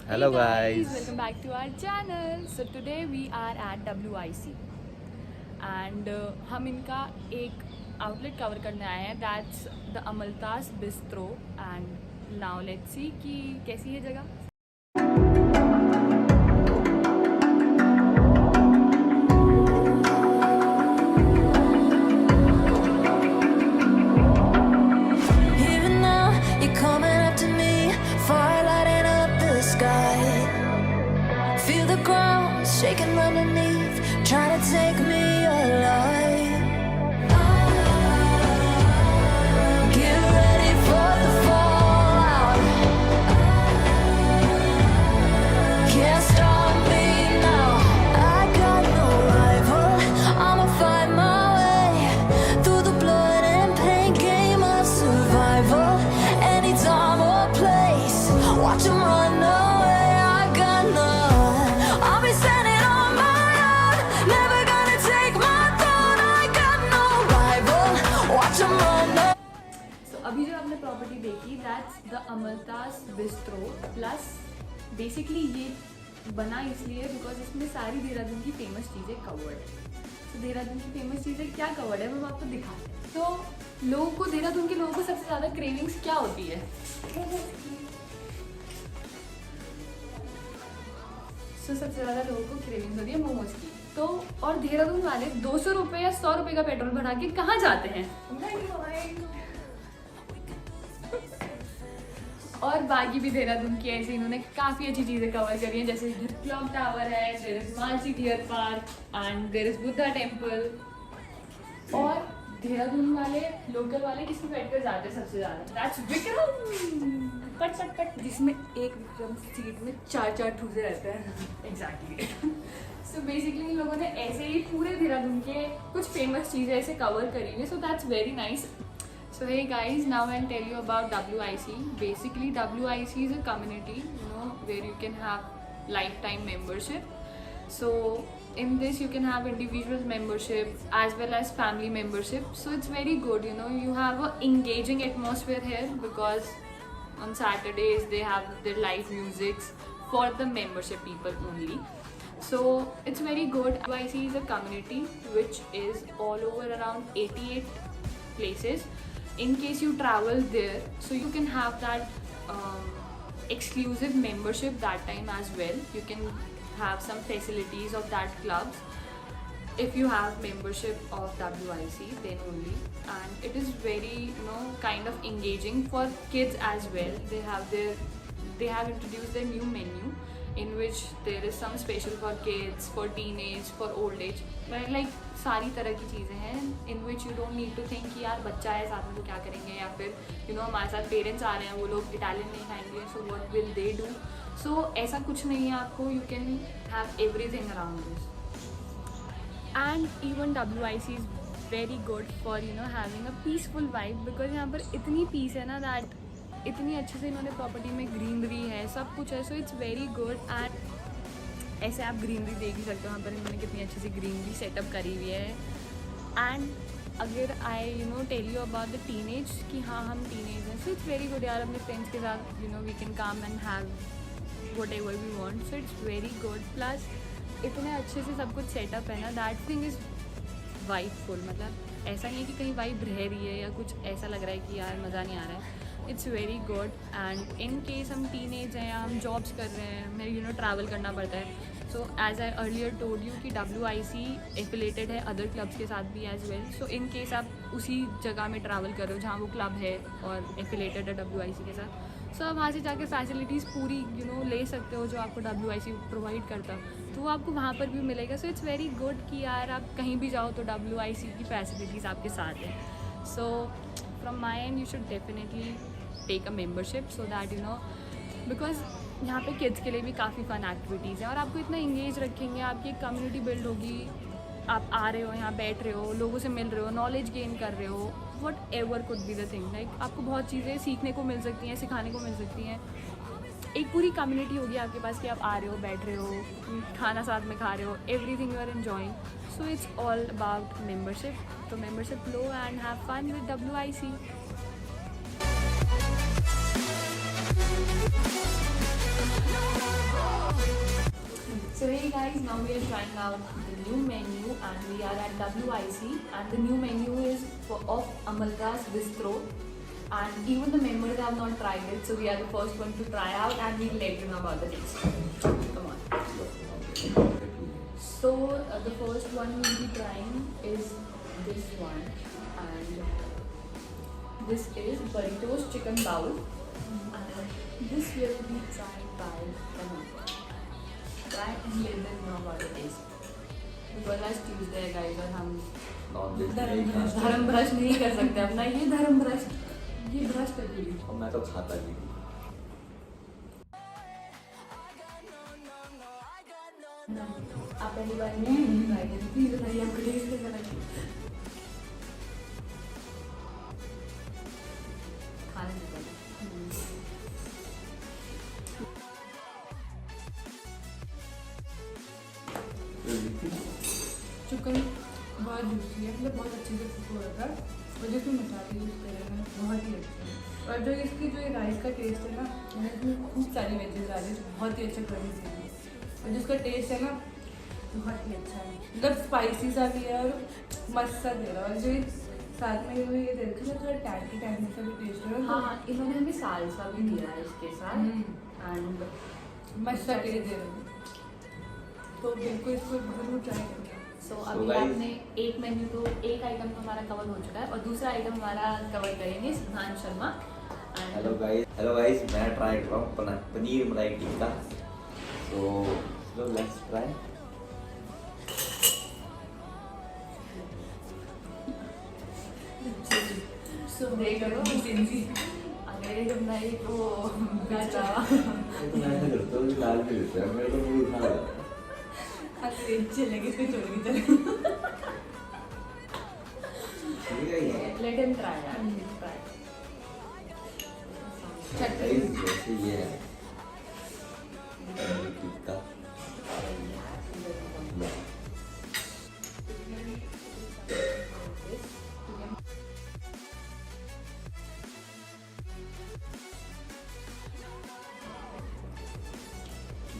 Hello guys. Welcome back to our channel. So today we are at WIC and हम इनका एक outlet cover करने आए हैं, that's the Amaltas bistro. And now let's see कि कैसी है जगह. Even now, you're coming up to me, fire lighting up the sky. Feel the ground shaking underneath, trying to take me alive. Get ready for the fallout. Can't stop me now. I got no rival. I'ma find my way through the blood and pain game of survival. Any time or place, watch 'em run away. I got none. I'll be standing on my own, never gonna take my throne. I got no rival. Watch 'em run away. So अभी जो आपने property देखी, that's the Amaltas bistro. Plus basically ये बना इसलिए because इसमें सारी देहरादून की फेमस चीज़ें कवर्ड है. तो देहरादून की फेमस चीज़ें क्या कवर्ड है, मैं आपको दिखाती हूँ. तो लोगों को, देहरादून के लोगों को सबसे ज़्यादा क्रेविंग्स क्या होती है? तो सबसे ज़्यादा लोगों को क्रेविंग्स होती है मोमोज की. तो और देहरादून वाले 200 रुपये या 100 रुपये का पेट्रोल भरा के कहाँ जाते हैं? और बाकी भी देहरादून की ऐसे इन्होंने काफ़ी अच्छी चीज़ें कवर करी हैं, जैसे इधर क्लॉक टावर है, there is Malsi deer park and there is Buddha temple. और देहरादून वाले लोकल वाले किसमें बैठ कर जाते हैं सबसे ज़्यादा? दैट्स विक्रम. पट जिसमें एक विक्रम सीट में चार ठूसे रहते हैं. एग्जैक्टली. सो बेसिकली इन लोगों ने ऐसे ही पूरे देहरादून के कुछ फेमस चीज़ें ऐसे कवर करी हुई. So that's very nice. So hey guys, now I'll tell you about WIC. Basically WIC is a community, where you can have lifetime membership. So in this you can have individual membership as well as family membership. So it's very good, you have a engaging atmosphere here because on Saturdays they have their live musics for the membership people only. So it's very good. WIC is a community which is all over around 88 places. In case you travel there, so you can have that exclusive membership that time as well. You can have some facilities of that clubs if you have membership of WIC, then only. And it is very kind of engaging for kids as well. They have introduced their new menu in which there is some special for kids, for teenage, for old age, but like सारी तरह की चीज़ें हैं in which you don't need to think कि यार बच्चा है साथ में तो क्या करेंगे, या फिर हमारे साथ पेरेंट्स आ रहे हैं, वो लोग इटालियन नहीं खाएंगे, so what will they do. So ऐसा कुछ नहीं है आपको, you can have everything around this. And even WIC is very good for having a peaceful vibe because यहाँ पर इतनी पीस है ना, that इतनी अच्छे से इन्होंने प्रॉपर्टी में ग्रीनरी है, सब कुछ है. सो इट्स वेरी गुड. एंड ऐसे आप ग्रीनरी देख ही सकते हो, वहाँ पर इन्होंने कितनी अच्छी सी ग्रीनरी सेटअप करी हुई है. एंड अगर I tell you about the teenage कि हाँ हम टीनेज हैं, सो इट्स वेरी गुड यार. अपने फ्रेंड्स के साथ we can come and have whatever we want. So it's very good. Plus इतने अच्छे से सब कुछ सेटअप है ना, दैट थिंग इज़ वाइबफुल. मतलब ऐसा नहीं है कि कहीं वाइब रह रही है या कुछ ऐसा लग रहा है कि यार मज़ा नहीं आ रहा है. It's very good. And in case हम टीनेज हैं या हम जॉब्स कर रहे हैं, हमें ट्रैवल करना पड़ता है. So as I earlier told you कि WIC एफिलेटेड है अदर क्लब्स के साथ भी as well. So in case आप उसी जगह में ट्रैवल कर रहे हो जहाँ वो क्लब है और एफिलेटेड है WIC के साथ, सो आप वहाँ से जाकर फैसिलिटीज़ पूरी ले सकते हो जो आपको WIC प्रोवाइड करता, तो वो आपको वहाँ पर भी मिलेगा. सो इट्स वेरी गुड कि यार आप कहीं भी जाओ तो WIC की फैसिलिटीज़ आपके साथ है. So from my end you should definitely take a membership so that because यहाँ पे किड्स के लिए भी काफ़ी फ़न एक्टिविटीज़ हैं और आपको इतना इंगेज रखेंगे. आपकी एक कम्युनिटी बिल्ड होगी, आप आ रहे हो यहाँ बैठ रहे हो, लोगों से मिल रहे हो, नॉलेज गेन कर रहे हो, what ever could be the thing. Like आपको बहुत चीज़ें सीखने को मिल सकती हैं, सिखाने को मिल सकती हैं. एक पूरी कम्युनिटी होगी आपके पास कि आप आ रहे हो, बैठ रहे हो, खाना साथ में खा रहे हो, everything you are enjoying. So it's all about membership. तो मेम्बरशिप लो and have fun with WIC. No. So hey guys, now we are trying out the new menu and we are at WIC and the new menu is of Amalka's Bistro and even the members have not tried it, so we are the first one to try out and we'll let you know about the taste. Come on. So the first one we'll be trying is this one and this is Burritos Chicken Bowl and this will be tried by Kanan. Try and let them know about the taste. Because आज Tuesday है guys और हम धर्म भ्रष्ट नहीं कर सकते अपना ये धर्म भ्रष्ट ये भ्रष्ट है पूरी। और मैं तो खाता नहीं। आप पहली बार नहीं ट्राई करें प्लीज बताइए आपको टेस्ट कैसा लगा। खाने से पहले चिकन बहुत जूसी है, मतलब बहुत अच्छे से कुक हो रहा है और जिसमें मसाले यूज़ कर रहे हैं बहुत ही अच्छे हैं और जो इसकी जो ये राइस का टेस्ट है ना इसमें खूब सारी वेजेस डाली बहुत ही अच्छा करी से और जिसका टेस्ट है ना बहुत ही अच्छा है, मतलब स्पाइसी सा भी है और मस्त सा दे रहा है और जो साथ में ये दे रखा है थोड़ा टैंकी टैंकी सा भी टेस्ट है। हाँ इन्होंने हमें सालसा भी दिया है इसके साथ एंड मस्त सा टेस्ट दे रहा है तो बिल्कुल इसको जरूर ट्राई करें। सो अभी आपने एक मेन्यू तो एक आइटम तो हमारा कवर हो चुका है और दूसरा आइटम हमारा कवर करेंगे सिद्धांत शर्मा। हेलो गाइस मैं ट्राई कर रहा हूँ पनीर मलाई टिक्का। तो लेट्स ट्राई। सो देख करो अरे जब नहीं तो गाचा तो मैं ऐसा करता हूँ दाल भी लेते हैं मेरे को मूड उठा जाता है। चलेगी इसको छोड़ेगी चले ठीक है ये let him try try guys जैसे ये है पनीर टिक्का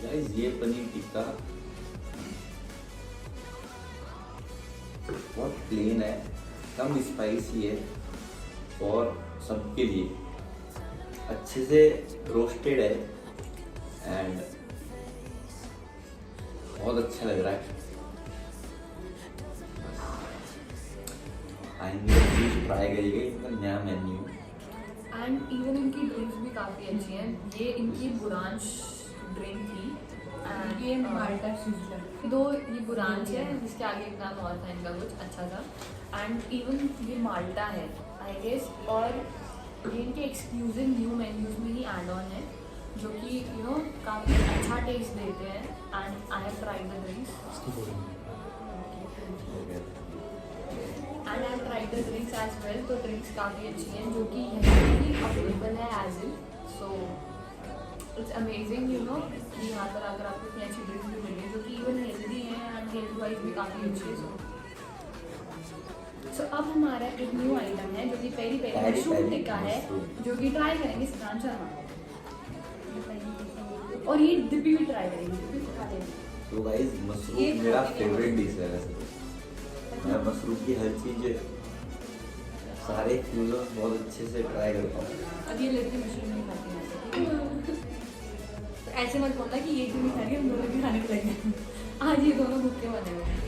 गाइस ये पनीर टिक्का बहुत प्लेन है, कम स्पाइसी है और सबके लिए अच्छे से रोस्टेड है एंड बहुत अच्छा लग रहा है। आएंगे प्लीज ट्राई करिएगा इनका नया मेन्यू एंड इवन इनकी ड्रिंक्स भी काफ़ी अच्छी हैं। ये इनकी बुरांश ड्रिंक थी एंड ये माल्टा सिज़लर दो ये बुरांश है जिसके आगे एक नाम और था इनका कुछ अच्छा था एंड इवन ये माल्टा है आई गेस और ये इनके एक्सक्लूसिव न्यू मेन्यूज में ही एड ऑन है जो कि यू नो काफ़ी अच्छा टेस्ट देते हैं and I have tried the drinks and I have tried the drinks as well. तो ड्रिंक्स काफ़ी अच्छी हैं जो कि यहाँ भी अवेलेबल है as well. So it's amazing you know कि यहाँ पर अगर आपको इतनी अच्छी ड्रिंक्स भी मिल रही है जो कि इवन हेल्दी हैं एंड हेल्थ वाइज भी काफ़ी अच्छी है। सो अब हमारा एक न्यू आइटम है जो कि पेरी पेरी मशरूम टिक्का है जो कि ट्राई करेंगे सिद्धांत शर्मा और ये डिब्बी भी ट्राई करेंगे डिब्बी खा लेंगे। तो गाइस मशरूम मेरा फेवरेट डिश है वैसे मैं मशरूम की हर चीज़ सारे फ्यूजन बहुत अच्छे से ट्राई करता हूँ। अब ये लड़की मशरूम नहीं खाती है तो ऐसे मत बोलना कि ये क्यों नहीं खा रही हम दोनों भी खाने को लगे आज ये दोनों भूखे बने हुए हैं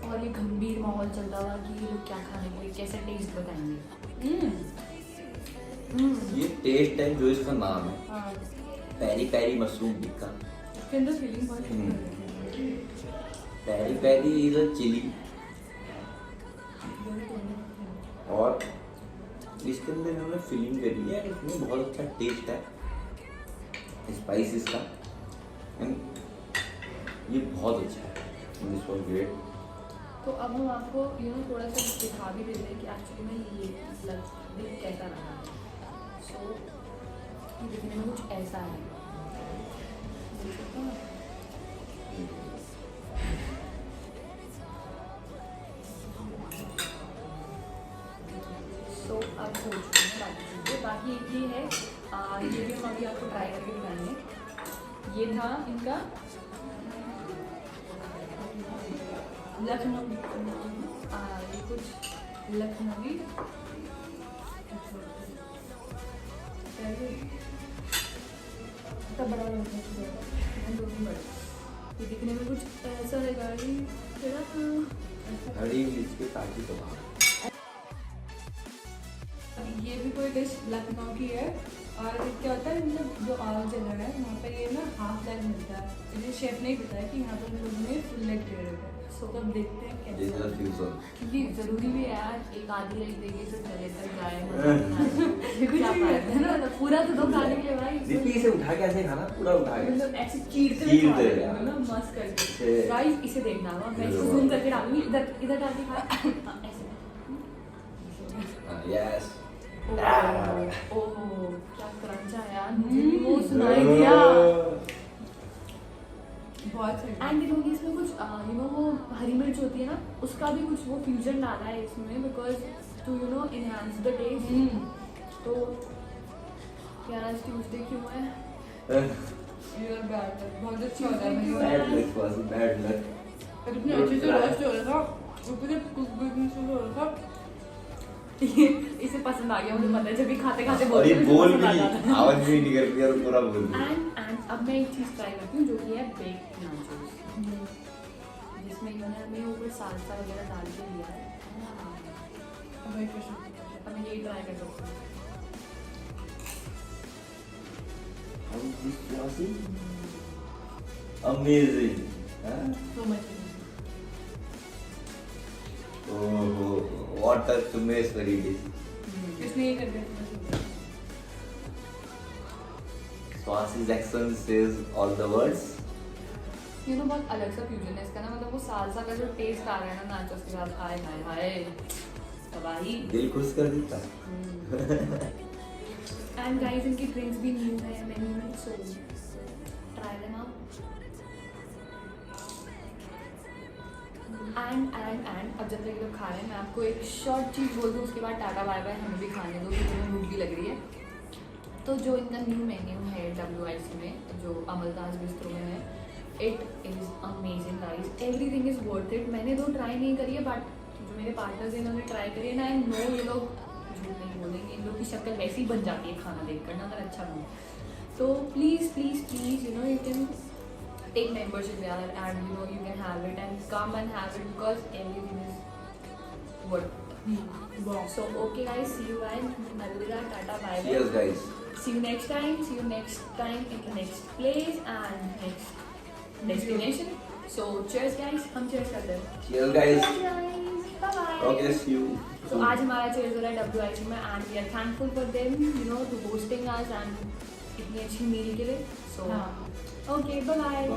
और ये गंभीर माहौल चल रहा था कि ये लोग क्या खाने के लिए कैसे टेस्ट बताएंगे। ये टेस्ट है जो इसका नाम है हाँ पेरी पेरी मशरूम टिक्का। इसके अंदर फीलिंग बहुत peri peri is a chilli और इसके अंदर इन्होंने फिलिंग करी है इसमें बहुत अच्छा टेस्ट है स्पाइस इसका एंड ये बहुत अच्छा है दिस वाज ग्रेट। तो अब हम आपको यू नो थोड़ा सा दिखा भी देते हैं कि एक्चुअली में ये दिख कैसा रहा है। सो ये दिखने में कुछ ऐसा है देख सकते हैं सो अब हो चुकी है बाकी चीज़ें बाकी एक ये है ये भी हम अभी आपको ट्राई करके दिखाएंगे। ये था इनका लखनवी, ये कुछ लखनवी इतना बड़ा बड़ा, ये दिखने में कुछ ऐसा है गाड़ी हरी मिर्च के ताकि तो बाहर। ये भी कोई डिश लखनऊ की है और क्या होता है मतलब जो आग जल रहा है वहाँ पे ये ना हाफ लेग मिलता है। मुझे शेफ ने बताया कि यहाँ पर लोगों ने फुल लेग दे रखा है। सो तब देखते हैं This is कैसे, a fusion. क्योंकि जरूरी भी है यार, एक आधी लेग देगी तो चले तक जाए क्या फायदा है ना, पूरा तो दो खाने के लिए भाई। दीपी इसे उठा के ऐसे खाना, पूरा उठा के। मतलब ऐसे चीरते चीरते हुए यार। ना मस्त करके। से- गाइस इसे देखना होगा, मैं इसको जूम करके डालूंगी, इधर इधर डाल के खा ऐसे। Yes. ओह क्या क्रंच है यार, मुझे भी वो सुनाई दिया। बहुत सही। एंड इन्होंने इसमें कुछ यू नो वो हरी मिर्च होती है ना, उसका भी कुछ वो फ्यूजन डाला है इसमें, because to you know enhance the taste. तो यार आज ट्यूसडे क्यों है? यार बैड लक, बहुत अच्छा हो रहा है मेरे Bad luck was bad luck. को। इतने अच्छे से रोस्ट हो रहा था, ऊपर से कुक भी हो रहा था। इसे पसंद आ गया, मुझे पता है, जब भी खाते खाते और ये बोल भी पसंद आ जाता है। आवाज भी नहीं करती और पूरा बोल रही है। एंड अब मैं एक चीज़ ट्राई करती हूँ जो कि है बेक्ड नाचोस, जिसमें इन्होंने हमें ऊपर साल्सा वगैरह डाल के दिया है। अब मैं यही ट्राई कर सकती हूँ। How is this saucy? Amazing. Huh? So much. Oh, what a tumeswari dish. इसने ये कर दिया। Swasi's accent says all the words. ये ना बहुत अलग सा फ्यूजन है इसका ना, मतलब वो सालसा का जो टेस्ट आ रहा है ना नाचोस के साथ, हाय हाय हाय तबाही। दिल खुश कर देता। एंड गाइस इनकी ड्रिंक्स भी न्यू है मेन्यू में, so try them out. And अब जब तक ये लोग खा रहे हैं मैं आपको एक शॉर्ट चीज़ बोल दूँ, उसके बाद टाटा बाय बाय हमें भी खाने दो क्योंकि मुझे भूख भी लग रही है। तो जो इनका न्यू मेन्यू है WIC में, जो अमलताज बिस्ट्रो में है, it is amazing guys, everything is worth it. मैंने तो ट्राई नहीं करी है, बट जो मेरे पार्टनर्स हैं इन्होंने ट्राई करी है ना, आई नो ये लोग झूठ नहीं बोलेंगे, इन लोग की शक्ल वैसे ही बन जाती है खाना देख कर ना, अगर अच्छा बनो। तो please please please you know you can take membership there and you know you can have it and come and have it because everything is worth it. Wow. So okay guys, see you and alvida, tata, bye bye. Cheers, guys. See you next time. See you next time in the next place and next destination. So cheers guys, हम cheers करते हैं. Cheers, guys. Bye bye. Okay, see you. So आज हमारा cheers हो रहा है WIC में and we are thankful for them, you know, to hosting us and इतनी अच्छी meal के लिए. So हाँ. okay, bye bye.